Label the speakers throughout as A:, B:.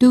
A: 2।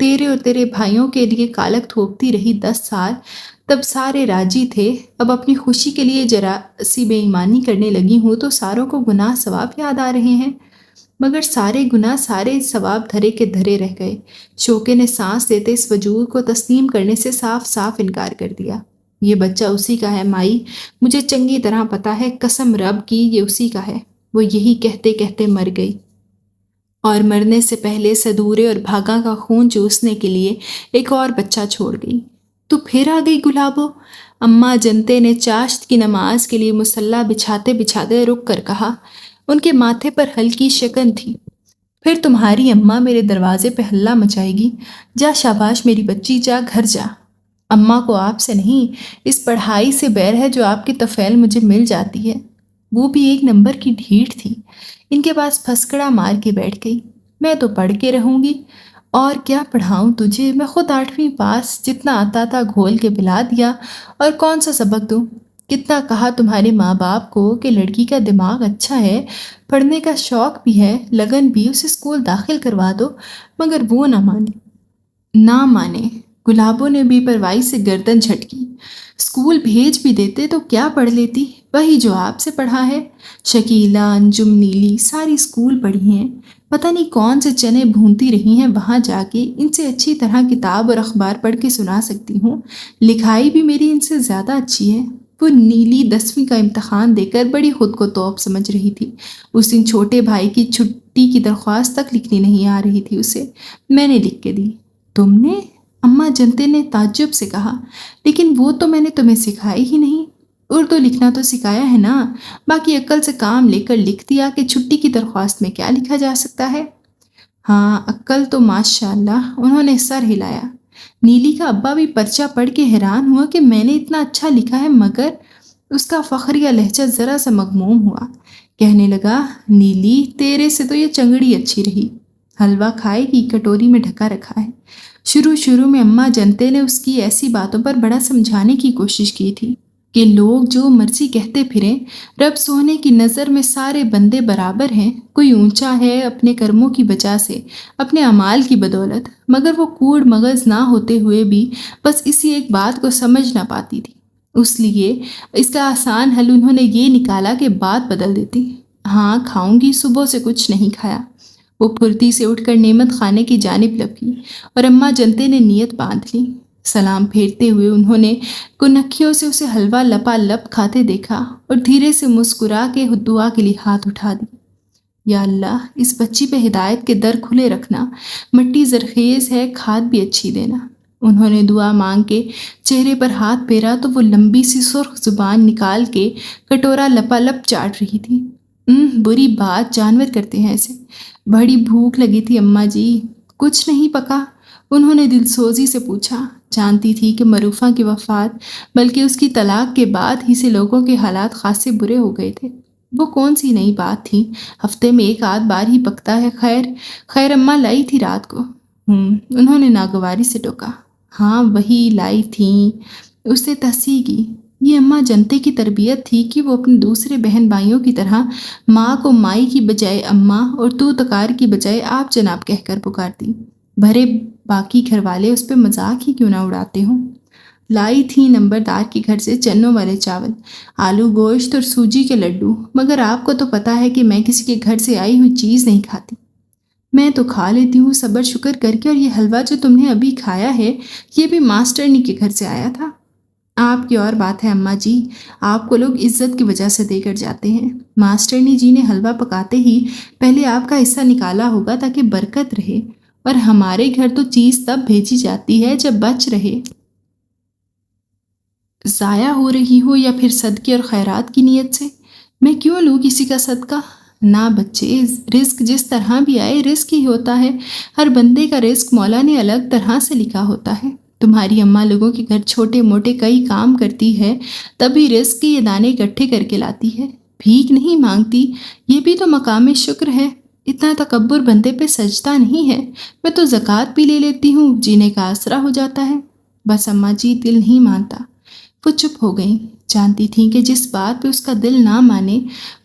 A: تیرے اور تیرے بھائیوں کے لیے کالک تھوپتی رہی 10 سال، تب سارے راضی تھے۔ اب اپنی خوشی کے لیے ذرا سی بے ایمانی کرنے لگی ہوں تو ساروں کو گناہ ثواب یاد آ رہے ہیں، مگر سارے گناہ سارے ثواب دھرے کے دھرے رہ گئے۔ شوکے نے سانس لیتے اس وجود کو تسلیم کرنے سے صاف صاف انکار کر دیا۔ یہ بچہ اسی کا ہے مائی، مجھے چنگی طرح پتا ہے، قسم رب کی یہ اسی کا ہے۔ وہ یہی کہتے کہتے مر گئی، اور مرنے سے پہلے صدورے اور بھاگا کا خون چوسنے کے لیے ایک اور بچہ چھوڑ گئی۔ تو پھر آ گئی گلابو، اماں جنتے نے چاشت کی نماز کے لیے مصلی بچھاتے بچھاتے رک کر کہا۔ ان کے ماتھے پر ہلکی شکن تھی۔ پھر تمہاری اماں میرے دروازے پہ ہلہ مچائے گی۔ جا شاباش میری بچی، جا گھر جا۔ اماں کو آپ سے نہیں، اس پڑھائی سے بیر ہے جو آپ کی طفیل مجھے مل جاتی ہے۔ وہ بھی ایک نمبر کی ڈھیٹ تھی، ان کے پاس پھسکڑا مار کے بیٹھ گئی۔ میں تو پڑھ کے رہوں گی، اور کیا پڑھاؤں تجھے، میں خود 8ویں پاس، جتنا آتا تھا گھول کے پلا دیا، اور کون سا سبق دوں؟ کتنا کہا تمہارے ماں باپ کو کہ لڑکی کا دماغ اچھا ہے، پڑھنے کا شوق بھی ہے، لگن بھی، اسے اسکول داخل کروا دو، مگر وہ نہ مانے۔ گلابو نے بے پرواہی سے گردن جھٹکی۔ اسکول بھیج بھی دیتے تو کیا پڑھ لیتی، وہی جو آپ سے پڑھا ہے۔ شکیلہ، انجم، نیلی ساری اسکول پڑھی ہیں، پتہ نہیں کون سے چنے بھونتی رہی ہیں وہاں جا کے۔ ان سے اچھی طرح کتاب اور اخبار پڑھ کے سنا سکتی ہوں، لکھائی بھی میری ان سے زیادہ اچھی ہے۔ وہ نیلی 10ویں کا امتحان دے کر بڑی خود کو توپ سمجھ رہی تھی۔ اس دن چھوٹے بھائی کی چھٹی کی درخواست تک لکھنی نہیں آ رہی تھی اسے، میں نے لکھ کے دی۔ تم نے؟ اماں جنتے نے تعجب سے کہا۔ لیکن وہ تو میں نے تمہیں سکھائی ہی نہیں۔ اردو لکھنا تو سکھایا ہے نا، باقی عقل سے کام لے کر لکھ دیا کہ چھٹی کی درخواست میں کیا لکھا جا سکتا ہے۔ ہاں عقل تو ماشاء اللہ، انہوں نے سر ہلایا۔ نیلی کا ابا بھی پرچہ پڑھ کے حیران ہوا کہ میں نے اتنا اچھا لکھا ہے، مگر اس کا فخریہ لہجہ ذرا سا مغموم ہوا۔ کہنے لگا، نیلی تیرے سے تو یہ چنگڑی اچھی رہی، حلوہ کھائے گی، کٹوری میں ڈھکا رکھا ہے۔ شروع میں اماں جنتے نے اس کی ایسی باتوں پر بڑا سمجھانے کی کوشش کی تھی کہ لوگ جو مرضی کہتے پھریں، رب سونے کی نظر میں سارے بندے برابر ہیں، کوئی اونچا ہے اپنے کرموں کی وجہ سے، اپنے اعمال کی بدولت، مگر وہ کوڑ مغز نہ ہوتے ہوئے بھی بس اسی ایک بات کو سمجھ نہ پاتی تھی۔ اس لیے اس کا آسان حل انہوں نے یہ نکالا کہ بات بدل دیتی۔ ہاں کھاؤں گی، صبح سے کچھ نہیں کھایا۔ وہ پھرتی سے اٹھ کر نعمت خانے کی جانب لپکی، اور اماں جنتے نے نیت باندھ لی۔ سلام پھیرتے ہوئے انہوں نے کنکھیوں سے اسے حلوہ لپا لپ کھاتے دیکھا اور دھیرے سے مسکرا کے دعا کے لیے ہاتھ اٹھا دی۔ یا اللہ، اس بچی پہ ہدایت کے در کھلے رکھنا، مٹی زرخیز ہے، کھاد بھی اچھی دینا۔ انہوں نے دعا مانگ کے چہرے پر ہاتھ پھیرا تو وہ لمبی سی سرخ زبان نکال کے کٹورا لپا لپ چاٹ رہی تھی۔ بری بات، جانور کرتے ہیں ایسے۔ بڑی بھوک لگی تھی اماں جی۔ کچھ نہیں پکا؟ انہوں نے دل سوزی سے پوچھا۔ جانتی تھی کہ معروفہ کی وفات بلکہ اس کی طلاق کے بعد ہی سے لوگوں کے حالات خاصے برے ہو گئے تھے۔ وہ کون سی نئی بات تھی، ہفتے میں 1 آدھ بار ہی پکتا ہے۔ خیر اماں لائی تھی رات کو؟ انہوں نے ناگواری سے ٹوکا۔ ہاں وہی لائی تھیں، اس نے تصحیح کی۔ یہ اماں جنتے کی تربیت تھی کہ وہ اپنے دوسرے بہن بھائیوں کی طرح ماں کو مائی کی بجائے اماں اور تو تکار کی بجائے آپ جناب کہہ کر پکارتی، بھرے باقی گھر والے اس پہ مذاق ہی کیوں نہ اڑاتے ہوں۔ لائی تھی نمبردار کے گھر سے چنوں والے چاول، آلو گوشت اور سوجی کے لڈو، مگر آپ کو تو پتہ ہے کہ میں کسی کے گھر سے آئی ہوئی چیز نہیں کھاتی۔ میں تو کھا لیتی ہوں صبر شکر کر کے، اور یہ حلوہ جو تم نے ابھی کھایا ہے یہ بھی ماسٹرنی کے گھر سے آیا تھا۔ آپ کی اور بات ہے اماں جی، آپ کو لوگ عزت کی وجہ سے دے کر جاتے ہیں۔ ماسٹرنی جی نے حلوہ پکاتے ہی پہلے آپ کا حصہ نکالا ہوگا تاکہ برکت رہے، اور ہمارے گھر تو چیز تب بھیجی جاتی ہے جب بچ رہے، ضائع ہو رہی ہو، یا پھر صدقے اور خیرات کی نیت سے۔ میں کیوں لوں کسی کا صدقہ؟ نہ بچے، رزق جس طرح بھی آئے رزق ہی ہوتا ہے، ہر بندے کا رزق مولا نے الگ طرح سے لکھا ہوتا ہے۔ تمہاری اماں لوگوں کے گھر چھوٹے موٹے کئی کام کرتی ہے، تبھی رزق کے یہ دانے اکٹھے کر کے لاتی ہے، بھیک نہیں مانگتی۔ یہ بھی تو مقام شکر ہے۔ اتنا تکبر بندے پہ سجدہ نہیں ہے۔ میں تو زکوٰۃ بھی لے لیتی ہوں، جینے کا آسرا ہو جاتا ہے۔ بس اماں جی، دل نہیں مانتا۔ وہ چپ ہو گئیں، جانتی تھیں کہ جس بات پہ اس کا دل نہ مانے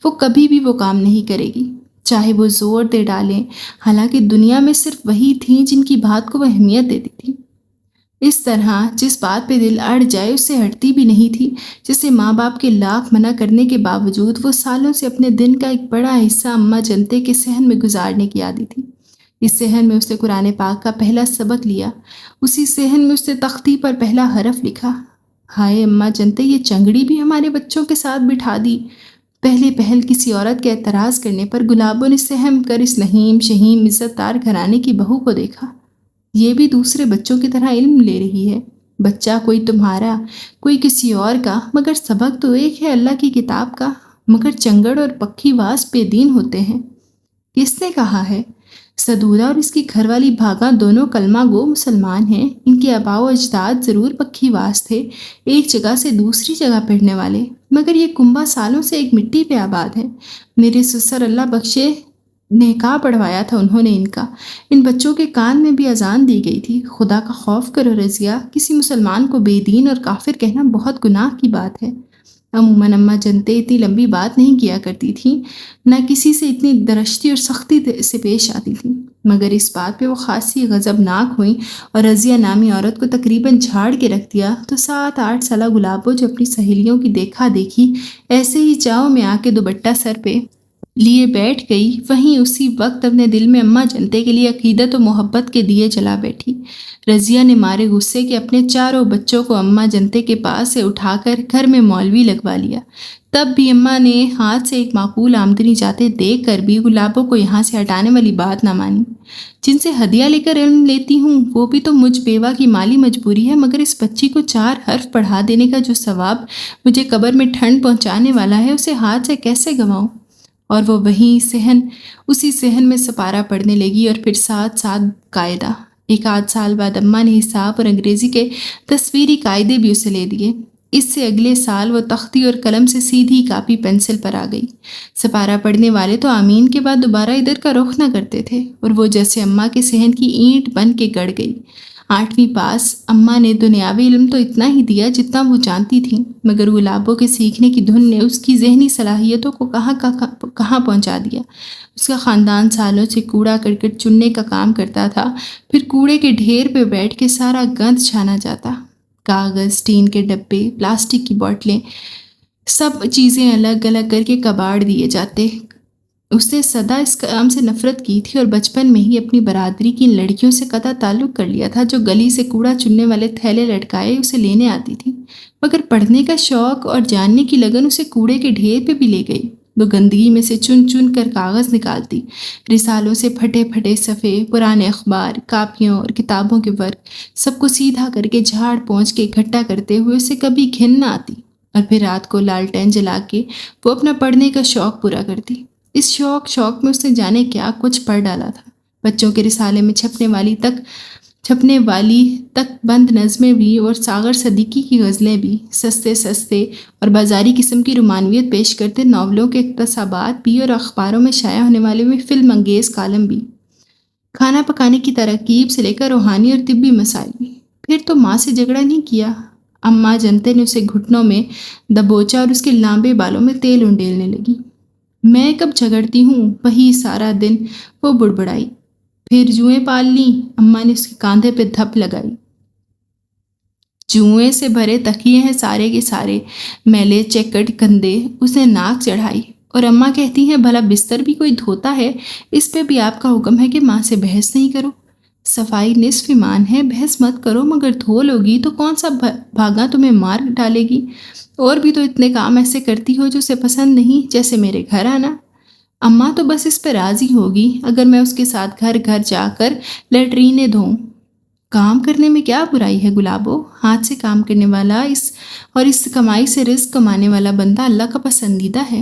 A: وہ کبھی بھی وہ کام نہیں کرے گی۔ چاہے وہ زور دے ڈالیں، حالانکہ دنیا میں صرف وہی تھیں جن کی بات کو وہ اہمیت دیتی تھی۔ اس طرح جس بات پہ دل اڑ جائے اس سے ہٹتی بھی نہیں تھی، جسے ماں باپ کے لاکھ منع کرنے کے باوجود وہ سالوں سے اپنے دن کا ایک بڑا حصہ اماں جنتے کے صحن میں گزارنے کی عادی تھی۔ اس صحن میں اس نے قرآن پاک کا پہلا سبق لیا، اسی صحن میں اس نے تختی پر پہلا حرف لکھا۔ ہائے اماں جنتے، یہ چنگڑی بھی ہمارے بچوں کے ساتھ بٹھا دی۔ پہلے پہل کسی عورت کے اعتراض کرنے پر گلابوں نے سہم کر اس نحیم شہیم عزت دار گھرانے کی بہو کو دیکھا۔ یہ بھی دوسرے بچوں کی طرح علم لے رہی ہے، بچہ کوئی تمہارا کوئی کسی اور کا، مگر سبق تو ایک ہے، اللہ کی کتاب کا۔ مگر چنگڑ اور پکی واس بے دین ہوتے ہیں۔ کس نے کہا ہے؟ سدورہ اور اس کی گھر والی بھاگا دونوں کلمہ گو مسلمان ہیں، ان کے آباء و اجداد ضرور پکی واس تھے، ایک جگہ سے دوسری جگہ پڑھنے والے، مگر یہ کنبہ سالوں سے ایک مٹی پہ آباد ہے۔ میرے سسر اللہ بخشے نکاح پڑھوایا تھا انہوں نے ان بچوں کے کان میں بھی اذان دی گئی تھی، خدا کا خوف کرو رضیہ، کسی مسلمان کو بے دین اور کافر کہنا بہت گناہ کی بات ہے۔ عموماً اماں جنتے اتنی لمبی بات نہیں کیا کرتی تھیں، نہ کسی سے اتنی درشتی اور سختی سے پیش آتی تھیں، مگر اس بات پہ وہ خاصی غضبناک ہوئیں اور رضیہ نامی عورت کو تقریباً جھاڑ کے رکھ دیا تو 7-8 سالہ گلابو جو اپنی سہیلیوں کی دیکھا دیکھی ایسے ہی چاؤ میں آ کے دوپٹہ سر پہ لیے بیٹھ گئی، وہیں اسی وقت اپنے دل میں اماں جنتے کے لیے عقیدت و محبت کے دیے جلا بیٹھی۔ رضیہ نے مارے غصے کے اپنے چاروں بچوں کو اماں جنتے کے پاس سے اٹھا کر گھر میں مولوی لگوا لیا۔ تب بھی اماں نے ہاتھ سے ایک معقول آمدنی جاتے دیکھ کر بھی گلابوں کو یہاں سے ہٹانے والی بات نہ مانی۔ جن سے ہدیہ لے کر علم لیتی ہوں وہ بھی تو مجھ بیوہ کی مالی مجبوری ہے، مگر اس بچی کو 4 حرف پڑھا دینے کا جو ثواب مجھے قبر میں ٹھنڈ پہنچانے والا ہے اسے ہاتھ سے کیسے گنواؤں؟ اور وہ اسی صحن میں سپارہ پڑھنے لگی اور پھر ساتھ قاعدہ۔ 1 سال بعد اماں نے حساب اور انگریزی کے تصویری قاعدے بھی اسے لے دیے۔ اس سے اگلے سال وہ تختی اور قلم سے سیدھی کاپی پنسل پر آ گئی۔ سپارہ پڑھنے والے تو آمین کے بعد دوبارہ ادھر کا رخ نہ کرتے تھے، اور وہ جیسے اماں کے صحن کی اینٹ بن کے گڑ گئی۔ 8ویں پاس۔ اماں نے دنیاوی علم تو اتنا ہی دیا جتنا وہ جانتی تھیں، مگر گلابوں کے سیکھنے کی دھن نے اس کی ذہنی صلاحیتوں کو کہاں پہنچا دیا۔ اس کا خاندان سالوں سے کوڑا کرکٹ چننے کا کام کرتا تھا، پھر کوڑے کے ڈھیر پہ بیٹھ کے سارا گند چھانا جاتا۔ کاغذ، ٹین کے ڈبے، پلاسٹک کی بوتلیں، سب چیزیں الگ الگ کر کے کباڑ دیے جاتے۔ اس نے سدا اس کام سے نفرت کی تھی اور بچپن میں ہی اپنی برادری کی ان لڑکیوں سے قطع تعلق کر لیا تھا جو گلی سے کوڑا چننے والے تھیلے لٹکائے اسے لینے آتی تھی، مگر پڑھنے کا شوق اور جاننے کی لگن اسے کوڑے کے ڈھیر پہ بھی لے گئی۔ وہ گندگی میں سے چن چن کر کاغذ نکالتی، رسالوں سے پھٹے پھٹے صفحے، پرانے اخبار، کاپیوں اور کتابوں کے ورق، سب کو سیدھا کر کے جھاڑ پونچھ کے اکٹھا کرتے ہوئے اسے کبھی گھن نہ آتی، اور پھر رات کو لالٹین جلا کے وہ اپنا پڑھنے کا شوق پورا کرتی۔ اس شوق میں اس نے جانے کیا کچھ پڑھ ڈالا تھا۔ بچوں کے رسالے میں چھپنے والی تک بند نظمیں بھی اور ساغر صدیقی کی غزلیں بھی، سستے اور بازاری قسم کی رومانویت پیش کرتے ناولوں کے اقتباسات بھی، اور اخباروں میں شائع ہونے والے میں فلم انگیز کالم بھی، کھانا پکانے کی ترکیب سے لے کر روحانی اور طبی مسائل بھی۔ پھر تو ماں سے جھگڑا نہیں کیا۔ اماں جنتے نے اسے گھٹنوں میں دبوچا اور اس کے لامبے بالوں میں تیل انڈیلنے لگی۔ میں کب جھگڑتی ہوں، وہی سارا دن، وہ بڑبڑائی۔ پھر جوئیں پال لیں، اماں نے اس کے کاندھے پہ دھپ لگائی۔ جوئیں سے بھرے تکیے ہیں سارے کے سارے، میلے چیکٹ کندھے، اس نے ناک چڑھائی، اور اماں کہتی ہیں بھلا بستر بھی کوئی دھوتا ہے؟ اس پہ بھی آپ کا حکم ہے کہ ماں سے بحث نہیں کرو۔ صفائی نصف ایمان ہے، بحث مت کرو، مگر دھو لوگی تو کون سا بھاگا تمہیں مار ڈالے گی؟ اور بھی تو اتنے کام ایسے کرتی ہو جو اسے پسند نہیں، جیسے میرے گھر آنا۔ اماں تو بس اس پہ راضی ہوگی اگر میں اس کے ساتھ گھر گھر جا کر لیٹرینیں دھوؤں۔ کام کرنے میں کیا برائی ہے گلابو؟ ہاتھ سے کام کرنے والا اس کمائی سے رزق کمانے والا بندہ اللہ کا پسندیدہ ہے۔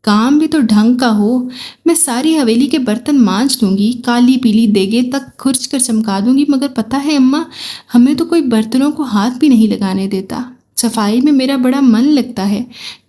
A: کام بھی تو ڈھنگ کا ہو۔ میں ساری حویلی کے برتن مانجھ دوں گی، کالی پیلی دیگیں تک کھرچ کر چمکا دوں گی، مگر پتہ ہے اماں، ہمیں تو کوئی برتنوں کو ہاتھ بھی نہیں لگانے دیتا۔ صفائی میں میرا بڑا من لگتا ہے،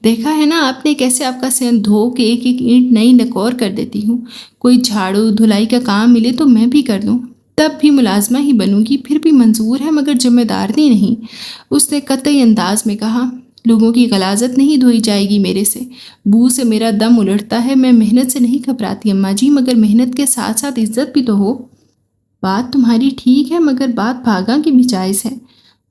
A: دیکھا ہے نا آپ نے کیسے آپ کا صحن دھو کے ایک ایک اینٹ نئی نکور کر دیتی ہوں۔ کوئی جھاڑو دھلائی کا کام ملے تو میں بھی کر دوں، تب بھی ملازمہ ہی بنوں گی، پھر بھی منظور ہے مگر ذمہ دار نہیں۔ اس نے قطعی انداز میں کہا۔ لوگوں کی غلاظت نہیں دھوئی جائے گی میرے سے، بو سے میرا دم الٹتا ہے۔ میں محنت سے نہیں گھبراتی اماں جی، مگر محنت کے ساتھ ساتھ عزت بھی تو ہو۔ بات تمہاری ٹھیک ہے، مگر بات بھاگا کی بھی جائز ہے۔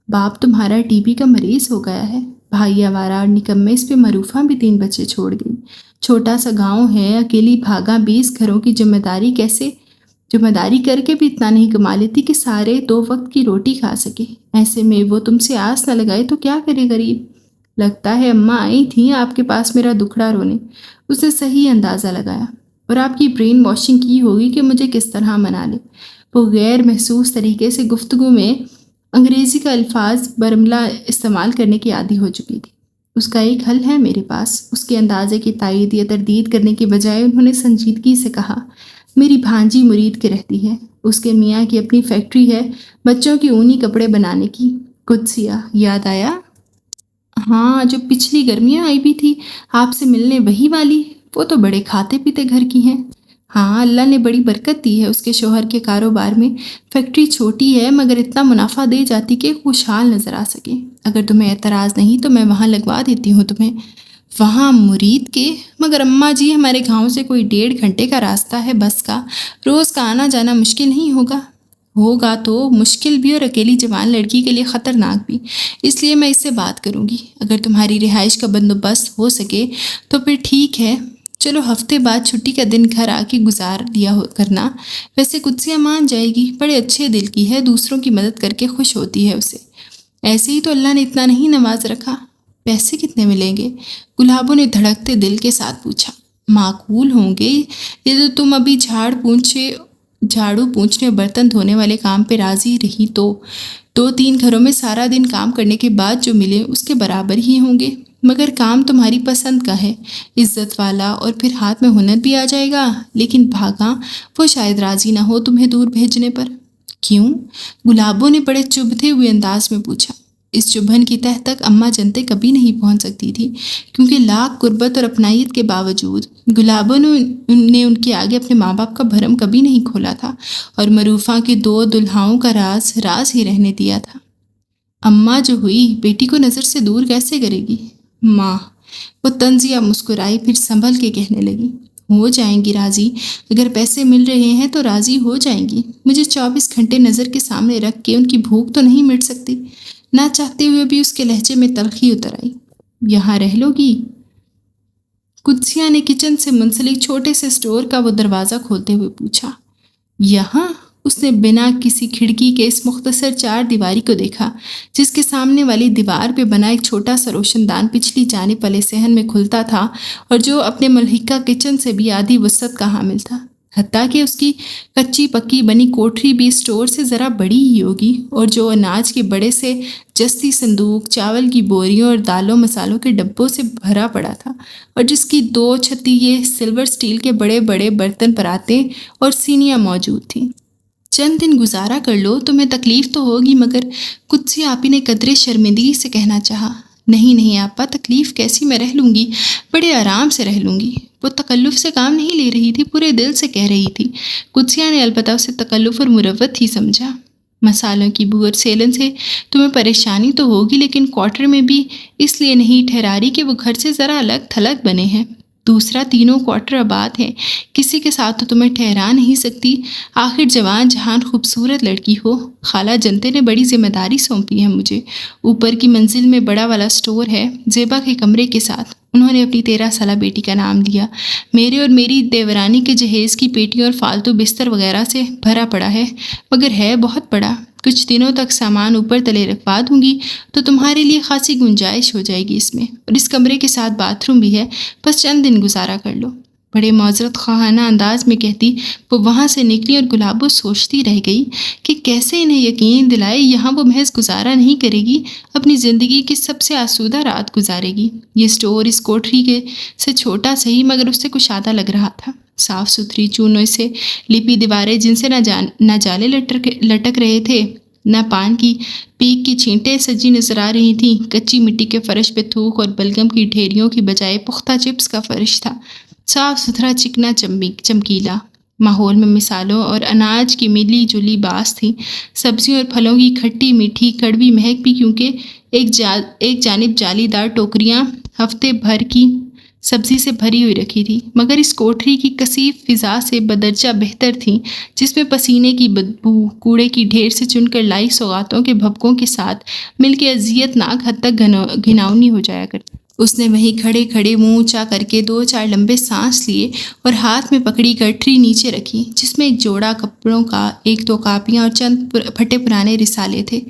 A: باپ تمہارا ٹی بی کا مریض ہو گیا ہے، بھائی آوارہ اور نکمے، اس پہ معروفہ بھی 3 بچے چھوڑ گئی۔ چھوٹا سا گاؤں ہے، اکیلی بھاگا 20 گھروں کی ذمہ داری کر کے بھی اتنا نہیں کما لیتی کہ سارے 2 وقت کی روٹی کھا سکے۔ ایسے میں وہ تم سے آس نہ لگائے تو کیا کرے غریب؟ لگتا ہے اماں آئی تھیں آپ کے پاس میرا دکھڑا رونے۔ اس نے صحیح اندازہ لگایا اور آپ کی برین واشنگ کی ہوگی کہ مجھے کس طرح منا لے۔ وہ غیر محسوس طریقے سے گفتگو میں انگریزی کا الفاظ برملا استعمال کرنے کی عادی ہو چکی تھی۔ اس کا ایک حل ہے میرے پاس۔ اس کے اندازے کی تائید یا تردید کرنے کے بجائے انہوں نے سنجیدگی سے کہا، میری بھانجی مرید کے رہتی ہے، اس کے میاں کی اپنی فیکٹری ہے بچوں کی اونی کپڑے بنانے کی۔ قدسیہ یاد آیا؟ ہاں، جو پچھلی گرمیاں آئی بھی تھی آپ سے ملنے، وہی والی۔ وہ تو بڑے کھاتے پیتے گھر کی ہیں۔ ہاں، اللہ نے بڑی برکت دی ہے اس کے شوہر کے کاروبار میں۔ فیکٹری چھوٹی ہے مگر اتنا منافع دے جاتی کہ خوشحال نظر آ سکے۔ اگر تمہیں اعتراض نہیں تو میں وہاں لگوا دیتی ہوں تمہیں۔ وہاں مرید کے؟ مگر اماں جی ہمارے گاؤں سے کوئی 1.5 گھنٹے کا راستہ ہے بس کا، روز کا آنا جانا مشکل نہیں ہوگا؟ ہوگا تو مشکل بھی اور اکیلی جوان لڑکی کے لیے خطرناک بھی، اس لیے میں اس سے بات کروں گی۔ اگر تمہاری رہائش کا بندوبست ہو سکے تو پھر ٹھیک ہے، چلو ہفتے بعد چھٹی کا دن گھر آ کے گزار لیا کرنا۔ ویسے قدسیہ مان جائے گی، بڑے اچھے دل کی ہے، دوسروں کی مدد کر کے خوش ہوتی ہے اسے۔ ایسے ہی تو اللہ نے اتنا نہیں نواز رکھا۔ پیسے کتنے ملیں گے؟ گلابوں نے دھڑکتے دل کے ساتھ پوچھا۔ معقول ہوں گے، یہ تو تم ابھی جھاڑو پونچھنے اور برتن دھونے والے کام پہ راضی رہی تو 2-3 گھروں میں سارا دن کام کرنے کے بعد جو ملے اس کے برابر ہی ہوں گے۔ مگر کام تمہاری پسند کا ہے، عزت والا، اور پھر ہاتھ میں ہنر بھی آ جائے گا۔ لیکن بھاگا وہ شاید راضی نہ ہو تمہیں دور بھیجنے پر۔ کیوں؟ گلابوں نے بڑے چبھتے ہوئے انداز میں پوچھا۔ اس چبھن کی تہ تک اماں جنتے کبھی نہیں پہنچ سکتی تھی، کیونکہ لاکھ قربت اور اپنائیت کے باوجود گلابوں نے ان کے آگے اپنے ماں باپ کا بھرم کبھی نہیں کھولا تھا اور معروفہ کے 2 دلہاؤں کا راز ہی رہنے دیا تھا۔ اماں جو ہوئی بیٹی کو نظر سے دور کیسے کرے گی؟ ماں، وہ طنزیہ مسکرائی، پھر سنبھل کے کہنے لگی، ہو جائیں گی راضی، اگر پیسے مل رہے ہیں تو راضی ہو جائیں گی۔ مجھے 24 گھنٹے نظر کے سامنے رکھ کے ان کی بھوک تو نہیں مٹ سکتی۔ نہ چاہتے ہوئے بھی اس کے لہجے میں تلخی اتر آئی۔ یہاں رہ لو گی؟ قدسیہ نے کچن سے منسلک چھوٹے سے اسٹور کا وہ دروازہ کھولتے ہوئے پوچھا۔ یہاں؟ اس نے بنا کسی کھڑکی کے اس مختصر 4 دیواری کو دیکھا، جس کے سامنے والی دیوار پہ بنا ایک چھوٹا سا روشن دان پچھلی جانب والے صحن میں کھلتا تھا اور جو اپنے ملحقہ کچن سے بھی آدھی وسعت کا حامل تھا۔ حتیٰ کہ اس کی کچی پکی بنی کوٹری بھی اسٹور سے ذرا بڑی ہی ہوگی، اور جو اناج کے بڑے سے جستی صندوق، چاول کی بوریوں اور دالوں مسالوں کے ڈبوں سے بھرا پڑا تھا، اور جس کی 2 چھتیے سلور سٹیل کے بڑے بڑے برتن پراتیں اور سینیاں موجود تھیں۔ چند دن گزارا کر لو، تمہیں تکلیف تو ہوگی، مگر قدسی آپی نے قدرے شرمندگی سے کہنا چاہا۔ نہیں آپا، تکلیف کیسی، میں رہ لوں گی، بڑے آرام سے رہ لوں گی۔ وہ تکلف سے کام نہیں لے رہی تھی، پورے دل سے کہہ رہی تھی۔ قدسیہ نے البتہ اسے تکلف اور مروت ہی سمجھا۔ مسالوں کی بو اور سیلن سے تمہیں پریشانی تو ہوگی، لیکن کوارٹر میں بھی اس لیے نہیں ٹھہرا رہی کہ وہ گھر سے ذرا الگ تھلگ بنے ہیں۔ دوسرا، تینوں کوارٹر آباد ہیں، کسی کے ساتھ تو تمہیں ٹھہرا نہیں سکتی، آخر جوان جہان خوبصورت لڑکی ہو۔ خالہ جنتے نے بڑی ذمہ داری سونپی ہے مجھے۔ اوپر کی منزل میں بڑا والا اسٹور ہے، زیبا کے کمرے کے ساتھ۔ انہوں نے اپنی 13 سالہ بیٹی کا نام لیا۔ میرے اور میری دیورانی کے جہیز کی پیٹیوں اور فالتو بستر وغیرہ سے بھرا پڑا ہے، مگر ہے بہت بڑا۔ کچھ دنوں تک سامان اوپر تلے رکھوا دوں گی تو تمہارے لیے خاصی گنجائش ہو جائے گی اس میں، اور اس کمرے کے ساتھ باتھ روم بھی ہے، بس چند دن گزارا کر لو۔ بڑے معذرت خواہانہ انداز میں کہتی وہ وہاں سے نکلی، اور گلابو سوچتی رہ گئی کہ کیسے انہیں یقین دلائے یہاں وہ محض گزارا نہیں کرے گی، اپنی زندگی کی سب سے آسودہ رات گزارے گی۔ یہ اسٹور اس کوٹری سے چھوٹا صحیح، مگر اس سے کشادہ لگ رہا تھا۔ صاف ستھری چونوں سے لپی دیواریں جن سے نہ جالے لٹک رہے تھے، نہ پان کی پیک کی چھینٹیں سجی نظر آ رہی تھیں۔ کچی مٹی کے فرش پہ تھوک اور بلگم کی ڈھیریوں کی بجائے پختہ چپس کا فرش تھا، صاف ستھرا، چکنا چمکیلا۔ ماحول میں مثالوں اور اناج کی ملی جلی باس تھی، سبزیوں اور پھلوں کی کھٹی میٹھی کڑوی مہک بھی، کیونکہ ایک جانب جالی دار ٹوکریاں ہفتے بھر کی سبزی سے بھری ہوئی رکھی تھی، مگر اس کوٹری کی کثیف فضا سے بدرجہ بہتر تھی، جس میں پسینے کی بدبو کوڑے کی ڈھیر سے چن کر لائی سوغاتوں کے بھبکوں کے ساتھ مل کے اذیت ناک حد تک گھناؤنی ہو جایا کرتی۔ اس نے وہیں کھڑے کھڑے منہ اونچا کر کے 2-4 لمبے سانس لیے اور ہاتھ میں پکڑی گٹری نیچے رکھی، جس میں ایک جوڑا کپڑوں کا، 1-2 کاپیاں اور چند پھٹے پرانے رسالے تھے۔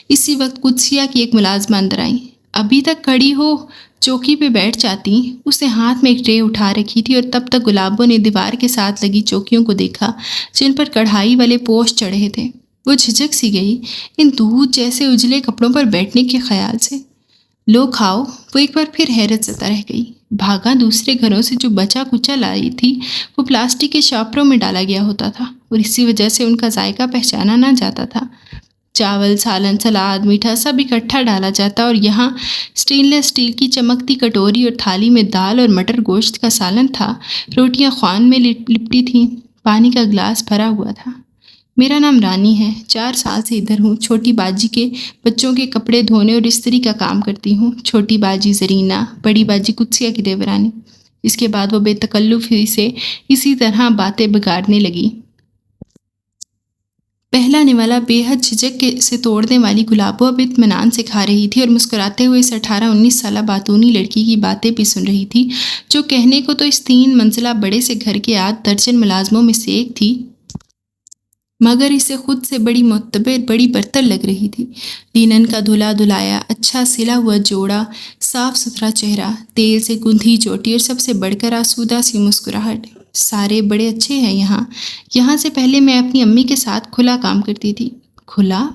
A: اسی وقت قدسیہ کی ایک ملازمہ اندر آئی۔ ابھی تک کھڑی ہو چوکی پہ بیٹھ جاتی، اس نے ہاتھ میں ایک ٹرے اٹھا رکھی تھی، اور تب تک گلابوں نے دیوار کے ساتھ لگی چوکیوں کو دیکھا جن پر کڑھائی والے پوش چڑھے تھے۔ وہ جھجک سی گئی ان دودھ جیسے اجلے کپڑوں پر بیٹھنے کے خیال سے۔ لو کھاؤ۔ وہ ایک بار پھر حیرت زدہ رہ گئی۔ بھاگا دوسرے گھروں سے جو بچا کچا لائی تھی وہ پلاسٹک کے شاپروں میں ڈالا گیا ہوتا تھا، اور اسی وجہ سے ان کا ذائقہ پہچانا نہ جاتا تھا۔ چاول، سالن، سلاد، میٹھا سب اکٹھا ڈالا جاتا، اور یہاں سٹین لیس اسٹیل کی چمکتی کٹوری اور تھالی میں دال اور مٹر گوشت کا سالن تھا، روٹیاں خوان میں لپٹی تھیں، پانی کا گلاس بھرا ہوا تھا۔ میرا نام رانی ہے، 4 سال سے ادھر ہوں، چھوٹی باجی کے بچوں کے کپڑے دھونے اور استری کا کام کرتی ہوں۔ چھوٹی باجی زرینہ، بڑی باجی قدسیہ کی دیورانی۔ اس کے بعد وہ بے تکلفی سے اسی طرح باتیں بگاڑنے لگی۔ پہلا نوالا بے حد جھجک سے توڑنے والی گلابوں اب اطمینان سے کھا رہی تھی، اور مسکراتے ہوئے اس 18-19 سالہ باتونی لڑکی کی باتیں بھی سن رہی تھی، جو کہنے کو تو اس 3 منزلہ بڑے سے گھر کے 8 درجن ملازموں میں سے ایک تھی، مگر اسے خود سے بڑی معتبر، بڑی برتر لگ رہی تھی۔ لینن کا دھلا دھلایا، اچھا سلا ہوا جوڑا، صاف ستھرا چہرہ، تیل سے گندھی چوٹی، اور سب سے بڑھ کر آسودہ سی مسکراہٹ۔ سارے بڑے اچھے ہیں یہاں سے پہلے میں اپنی امی کے ساتھ کھلا کام کرتی تھی۔ کھلا؟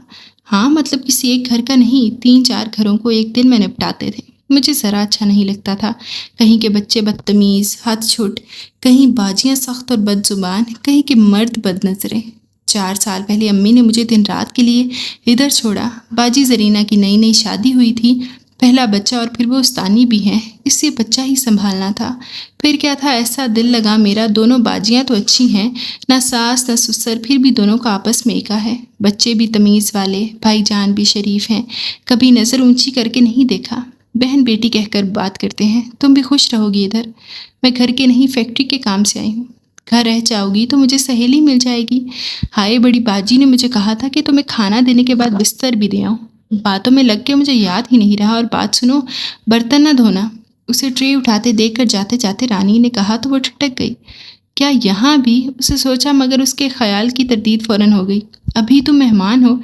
A: ہاں، مطلب کسی ایک گھر کا نہیں، 3-4 گھروں کو ایک دن میں نپٹاتے تھے۔ مجھے ذرا اچھا نہیں لگتا تھا، کہیں کے بچے بدتمیز، ہتھ چھٹ، کہیں باجیاں سخت اور بد زبان، کہیں کے مرد بد نظریں۔ 4 سال پہلے امی نے مجھے دن رات کے لیے ادھر چھوڑا۔ باجی زرینہ کی نئی شادی ہوئی تھی، پہلا بچہ، اور پھر وہ استانی بھی ہیں، اس سے بچہ ہی سنبھالنا تھا۔ پھر کیا تھا، ایسا دل لگا میرا، دونوں باجیاں تو اچھی ہیں، نہ ساس نہ سسر، پھر بھی دونوں کا آپس میں ایکا ہے۔ بچے بھی تمیز والے، بھائی جان بھی شریف ہیں، کبھی نظر اونچی کر کے نہیں دیکھا۔ بہن بیٹی کہہ کر بات کرتے ہیں۔ تم بھی خوش رہو گی ادھر؟ میں گھر کے نہیں، فیکٹری کے کام سے آئی ہوں۔ گھر رہ جاؤ گی تو مجھے سہیلی مل جائے گی۔ ہائے، بڑی باجی نے مجھے کہا تھا کہ تمہیں کھانا دینے کے بعد بستر بھی دے آؤں۔ باتوں میں لگ کے مجھے یاد ہی نہیں رہا، اور بات سنو، برتن نہ دھونا۔ اسے ٹرے اٹھاتے دیکھ کر جاتے جاتے رانی نے کہا تو وہ ٹھٹک گئی۔ کیا یہاں بھی؟ اسے سوچا، مگر اس کے خیال کی تردید فوراً ہو گئی۔ ابھی تم مہمان ہو،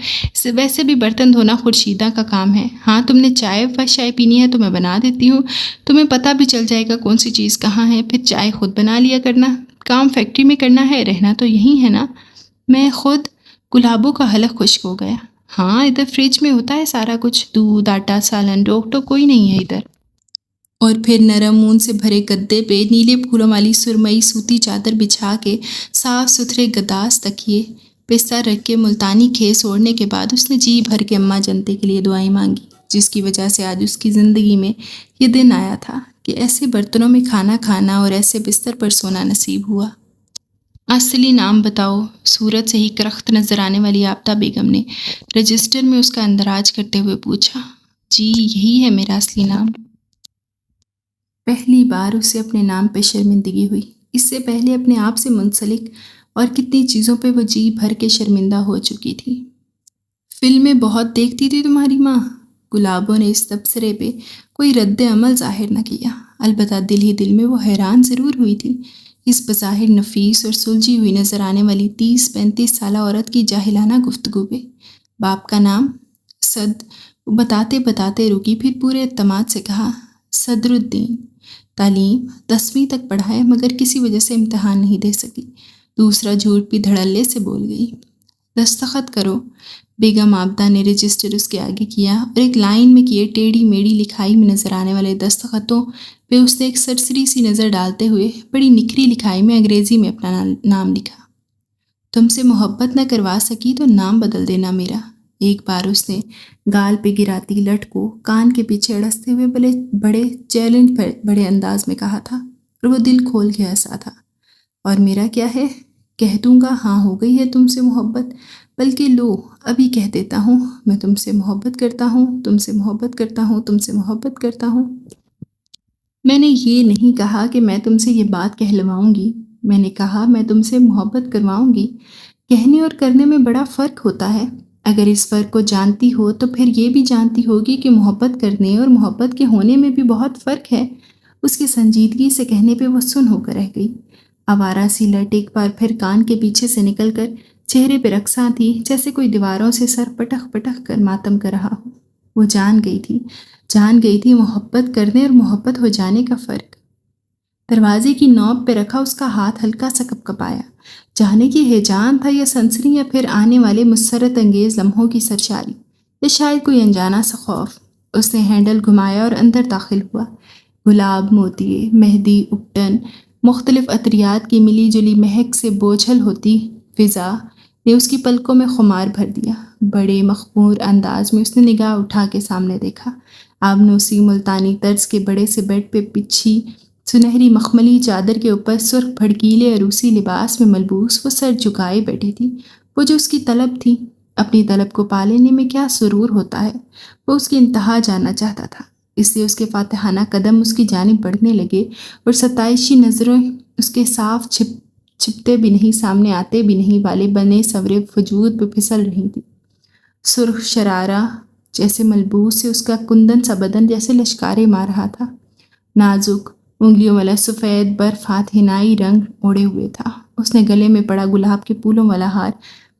A: ویسے بھی برتن دھونا خورشیدہ کا کام ہے۔ ہاں، تم نے چائے پینی ہے تو میں بنا دیتی ہوں، تمہیں پتہ بھی چل جائے گا کون سی چیز کہاں ہے، پھر چائے خود بنا لیا کرنا۔ کام فیکٹری میں کرنا ہے، رہنا تو یہی ہے نا؟ میں خود۔ گلابوں کا حلق خشک ہو گیا۔ ہاں، ادھر فریج میں ہوتا ہے سارا کچھ، دودھ، آٹا، سالن، روک ٹوک کوئی نہیں ہے ادھر۔ اور پھر نرم اون سے بھرے گدے پہ نیلے پھولوں والی سرمئی سوتی چادر بچھا کے صاف ستھرے گداز تکیے پہ سر رکھ کے ملتانی کھیس اوڑھنے کے بعد اس نے جی بھر کے اماں جنتے کے لیے دعائیں مانگی، جس کی وجہ سے آج اس کی زندگی میں یہ دن آیا تھا کہ ایسے برتنوں میں کھانا کھانا اور ایسے بستر پر سونا نصیب ہوا۔ اصلی نام بتاؤ، صورت سے ہی کرخت نظر آنے والی آفتہ بیگم نے رجسٹر میں اس کا اندراج کرتے ہوئے پوچھا۔ جی، یہی ہے میرا اصلی نام۔ پہلی بار اسے اپنے نام پہ شرمندگی ہوئی۔ اس سے پہلے اپنے آپ سے منسلک اور کتنی چیزوں پہ وہ جی بھر کے شرمندہ ہو چکی تھی۔ فلمیں بہت دیکھتی تھی تمہاری ماں؟ گلابوں نے اس تبصرے پہ کوئی رد عمل ظاہر نہ کیا، البتہ دل ہی دل میں وہ حیران ضرور ہوئی تھی اس بظاہر نفیس اور سلجھی ہوئی نظر آنے والی 30-35 سالہ عورت کی جاہلانہ گفتگو پہ۔ باپ کا نام؟ صد۔ وہ بتاتے بتاتے رکی، پھر پورے اعتماد سے کہا، صدر الدین۔ تعلیم 10ویں تک پڑھا ہے، مگر کسی وجہ سے امتحان نہیں دے سکی۔ دوسرا جھوٹ بھی دھڑلے سے بول گئی۔ دستخط کرو۔ بیگم عابدہ نے رجسٹر اس کے آگے کیا، اور ایک لائن میں کیے ٹیڑھی میڑھی لکھائی میں نظر آنے والے دستخطوں پہ اس نے ایک سرسری سی نظر ڈالتے ہوئے بڑی نکھری لکھائی میں انگریزی میں اپنا نام لکھا۔ تم سے محبت نہ کروا سکی تو نام بدل دینا میرا، ایک بار اس نے گال پہ گراتی لٹ کو کان کے پیچھے اڑستے ہوئے بڑے چیلنج پر بڑے انداز میں کہا تھا، اور وہ دل کھول کے ہنسا تھا۔ اور میرا کیا ہے؟ کہہ دوں گا ہاں ہو گئی ہے تم سے محبت، بلکہ لو ابھی کہہ دیتا ہوں میں تم سے محبت کرتا ہوں، تم سے محبت کرتا ہوں، تم سے محبت کرتا ہوں۔ میں نے یہ نہیں کہا کہ میں تم سے یہ بات کہلواؤں گی، میں نے کہا میں تم سے محبت کرواؤں گی۔ کہنے اور کرنے میں بڑا فرق ہوتا ہے۔ اگر اس فرق کو جانتی ہو تو پھر یہ بھی جانتی ہوگی کہ محبت کرنے اور محبت کے ہونے میں بھی بہت فرق ہے۔ اس کی سنجیدگی سے کہنے پہ وہ سن ہو کر رہ گئی۔ آوارہ سی لٹ ایک بار پھر کان کے پیچھے سے نکل کر چہرے پہ رقصاں تھی، جیسے کوئی دیواروں سے سر پٹخ پٹخ کر ماتم کر رہا ہو۔ وہ جان گئی تھی محبت کرنے اور محبت ہو جانے کا فرق۔ دروازے کی نوب پہ رکھا اس کا ہاتھ ہلکا سا کپکپایا، جانے کی ہیجان تھا یا سنسنی یا پھر آنے والے مسرت انگیز لمحوں کی سرشاری یا شاید کوئی انجانا سا خوف۔ اس نے ہینڈل گھمایا اور اندر داخل ہوا۔ گلاب، موتیے، مہندی، اپٹن، مختلف عطریات کی ملی جلی مہک سے بوجھل ہوتی فضا نے اس کی پلکوں میں خمار بھر دیا۔ بڑے مخمور انداز میں اس نے نگاہ اٹھا کے سامنے دیکھا۔ آبنوسی ملتانی طرز کے بڑے سے بیڈ پہ پچھی سنہری مخملی چادر کے اوپر سرخ بھڑکیلے عروسی لباس میں ملبوس وہ سر جھکائے بیٹھی تھی۔ وہ جو اس کی طلب تھی، اپنی طلب کو پا لینے میں کیا سرور ہوتا ہے، وہ اس کی انتہا جاننا چاہتا تھا۔ اس لیے اس کے فاتحانہ قدم اس کی جانب بڑھنے لگے اور ستائشی نظریں اس کے صاف چھپتے بھی نہیں، سامنے آتے بھی نہیں والے بنے سورے وجود پہ پھسل رہی تھی۔ سرخ شرارہ جیسے ملبوس سے اس کا کندن سا بدن جیسے لشکارے مار رہا تھا۔ نازک انگلیوں والا سفید برفات ہنائی رنگ اوڑے ہوئے تھا۔ اس نے گلے میں پڑا گلاب کے پھولوں والا ہار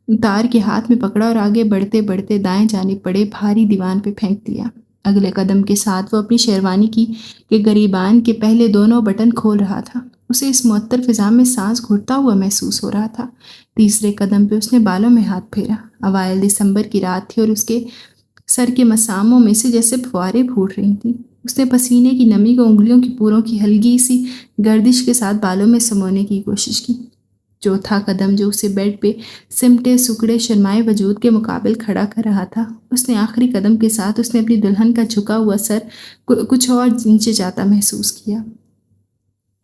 A: اتار کے ہاتھ میں پکڑا اور آگے بڑھتے بڑھتے دائیں جانب پڑے بھاری دیوان پہ پھینک دیا۔ اگلے قدم کے ساتھ وہ اپنی شیروانی کے گریبان کے پہلے دونوں بٹن کھول رہا تھا۔ اسے اس معطر فضا میں سانس گھٹتا ہوا محسوس ہو رہا تھا۔ تیسرے قدم پہ اس نے بالوں میں ہاتھ پھیرا۔ اوائل دسمبر کی رات تھی اور اس کے سر کے مساموں میں سے جیسے فوارے پھوٹ رہی تھیں۔ اس نے پسینے کی نمی کو انگلیوں کی پوروں کی ہلکی سی گردش کے ساتھ بالوں میں سمونے کی کوشش کی۔ چوتھا قدم جو اسے بیڈ پہ سمٹے سکڑے شرمائے وجود کے مقابل کھڑا کر رہا تھا، اس نے آخری قدم کے ساتھ اس نے اپنی دلہن کا جھکا ہوا سر کچھ اور نیچے جاتا محسوس کیا۔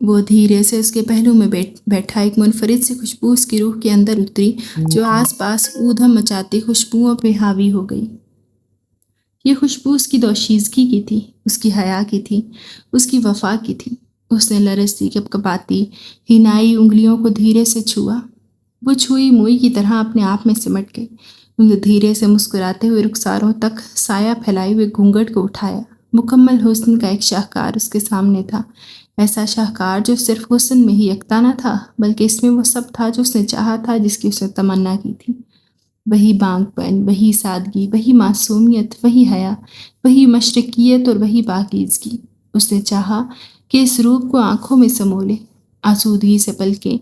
A: وہ دھیرے سے اس کے پہلو میں بیٹھا ایک منفرد سی خوشبو اس کی روح کے اندر اتری جو آس پاس اودھم مچاتی خوشبوؤں پہ حاوی ہو گئی۔ یہ خوشبو اس کی دوشیزگی کی تھی، اس کی حیا کی تھی، اس کی وفا کی تھی۔ اس نے لرزتی کپکپاتی ہنائی انگلیوں کو دھیرے سے چھوا۔ وہ چھوئی موئی کی طرح اپنے آپ میں سمٹ گئی۔ انہیں دھیرے سے مسکراتے ہوئے رخساروں تک سایہ پھیلائے ہوئے گھونگھٹ کو اٹھایا۔ مکمل حسن کا ایک شاہکار اس کے سامنے تھا، ایسا شاہکار جو صرف حسن میں ہی یکتا نہ تھا بلکہ اس میں وہ سب تھا جو اس نے چاہا تھا، جس کی اس نے تمنا کی تھی۔ وہی بانگ پن، وہی سادگی، وہی معصومیت، وہی حیا، وہی مشرقیت اور وہی پاکیزگی۔ اس نے چاہا کہ اس روپ کو آنکھوں میں سمو لے۔ آسودگی سے پلکیں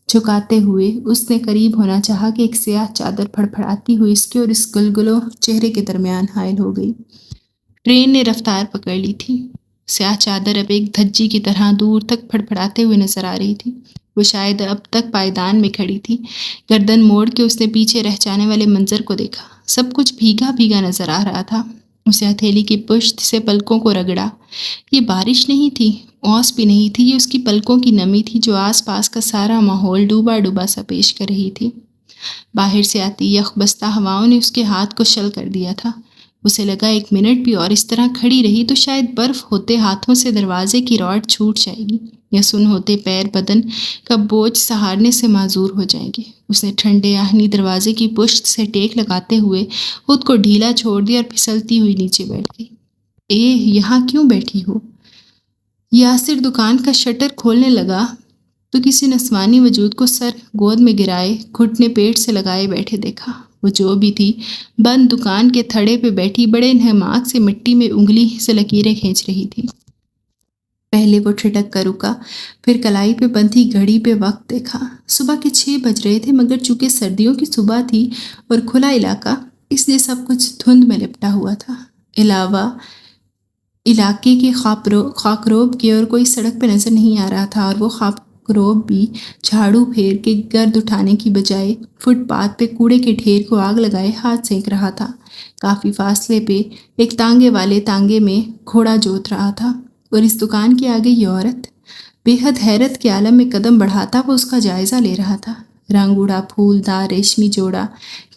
A: جھکاتے ہوئے اس نے قریب ہونا چاہا کہ ایک سیاہ چادر پھڑپھڑاتی ہوئی اس کے اور اس گلگلوں چہرے کے درمیان حائل ہو گئی۔ ٹرین نے رفتار پکڑ لی تھی۔ سیاہ چادر اب ایک دھجی کی طرح دور تک پھڑپھڑاتے ہوئے نظر آ رہی تھی۔ وہ شاید اب تک پائیدان میں کھڑی تھی۔ گردن موڑ کے اس نے پیچھے رہ جانے والے منظر کو دیکھا۔ سب کچھ بھیگا بھیگا نظر آ رہا تھا۔ اسے ہتھیلی کی پشت سے پلکوں کو رگڑا۔ یہ بارش نہیں تھی، اوس بھی نہیں تھی، یہ اس کی پلکوں کی نمی تھی جو آس پاس کا سارا ماحول ڈوبا ڈوبا سا پیش کر رہی تھی۔ باہر سے آتی یخ بستہ ہواؤں نے اس کے ہاتھ کو شل کر دیا تھا۔ اسے لگا ایک منٹ بھی اور اس طرح کھڑی رہی تو شاید برف ہوتے ہاتھوں سے دروازے کی راڈ چھوٹ جائے گی یا سن ہوتے پیر بدن کا بوجھ سہارنے سے معذور ہو جائیں گے۔ اس نے ٹھنڈے آہنی دروازے کی پشت سے ٹیک لگاتے ہوئے خود کو ڈھیلا چھوڑ دیا اور پھسلتی ہوئی نیچے بیٹھ گئی۔ یہاں کیوں بیٹھی ہو؟ یاسر دکان کا شٹر کھولنے لگا تو کسی نسوانی وجود کو سر گود میں گرائے گھٹنے پیٹ سے لگائے بیٹھے دیکھا۔ وہ جو بھی تھی بند دکان کے تھڑے پہ بیٹھی بڑے انہماک سے مٹی میں انگلی سے لکیریں کھینچ رہی تھی۔ پہلے وہ ٹھٹک کر رکا، پھر کلائی پہ بندھی گھڑی پہ وقت دیکھا۔ صبح کے 6 بج رہے تھے، مگر چونکہ سردیوں کی صبح تھی اور کھلا علاقہ، اس لیے سب کچھ دھند میں لپٹا ہوا تھا۔ علاوہ علاقے کے خاکروب کے اور کوئی سڑک پہ نظر نہیں آ رہا تھا، اور وہ خاکروب بھی جھاڑو پھیر کے گرد اٹھانے کی بجائے فٹ پاتھ پہ کوڑے کے ڈھیر کو آگ لگائے ہاتھ سینک رہا تھا۔ کافی فاصلے پہ ایک تانگے والے تانگے میں گھوڑا جوت رہا تھا، اور اس دکان کے آگے یہ عورت بے حد حیرت کے عالم میں قدم بڑھاتا وہ اس کا جائزہ لے رہا تھا۔ رنگ اڑا پھولدار ریشمی جوڑا،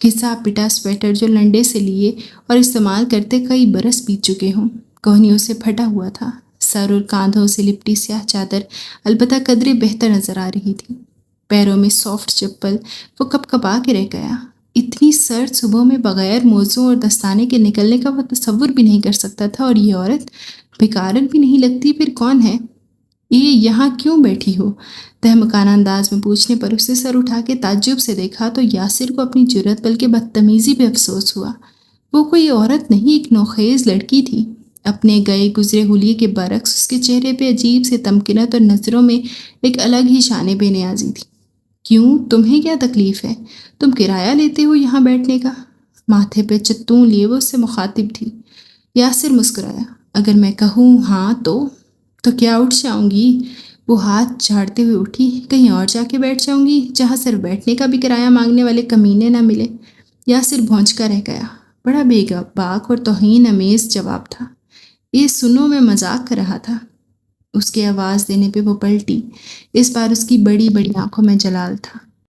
A: گھسا پٹا سویٹر جو لنڈے سے لیے اور استعمال کرتے کئی برس بیت چکے ہوں، کوہنیوں سے پھٹا ہوا تھا۔ سر اور کاندھوں سے لپٹی سیاہ چادر البتہ قدرے بہتر نظر آ رہی تھی۔ پیروں میں سافٹ چپل، وہ کپ کپا کے رہ گیا۔ اتنی سرد صبح میں بغیر موزوں اور دستانے کے نکلنے کا وہ تصور بھی نہیں کر سکتا تھا، اور یہ عورت بیکارن بھی نہیں لگتی، پھر کون ہے؟ یہ یہاں کیوں بیٹھی ہو؟ تہمکانہ انداز میں پوچھنے پر اسے سر اٹھا کے تعجب سے دیکھا تو یاسر کو اپنی جرأت بلکہ بدتمیزی پہ افسوس ہوا۔ وہ کوئی عورت نہیں، ایک نوخیز لڑکی تھی۔ اپنے گئے گزرے حلیے کے برعکس اس کے چہرے پہ عجیب سے تمکنت اور نظروں میں ایک الگ ہی شان بے نیازی تھی۔ کیوں؟ تمہیں کیا تکلیف ہے؟ تم کرایہ لیتے ہو یہاں بیٹھنے کا؟ ماتھے پہ چتوں لیے وہ اس سے مخاطب تھی۔ یاسر مسکرایا۔ اگر میں کہوں ہاں تو کیا اٹھ جاؤں گی؟ وہ ہاتھ جھاڑتے ہوئے اٹھی۔ کہیں اور جا کے بیٹھ جاؤں گی جہاں صرف بیٹھنے کا بھی کرایہ مانگنے والے کمینے نہ ملے؟ یاسر بھونچکا رہ گیا۔ بڑا بے باک اور توہین آمیز جواب تھا۔ یہ سنو، میں مذاق کر رہا تھا۔ اس کے آواز دینے پہ وہ پلٹی۔ اس بار اس کی بڑی بڑی آنکھوں میں جلال تھا۔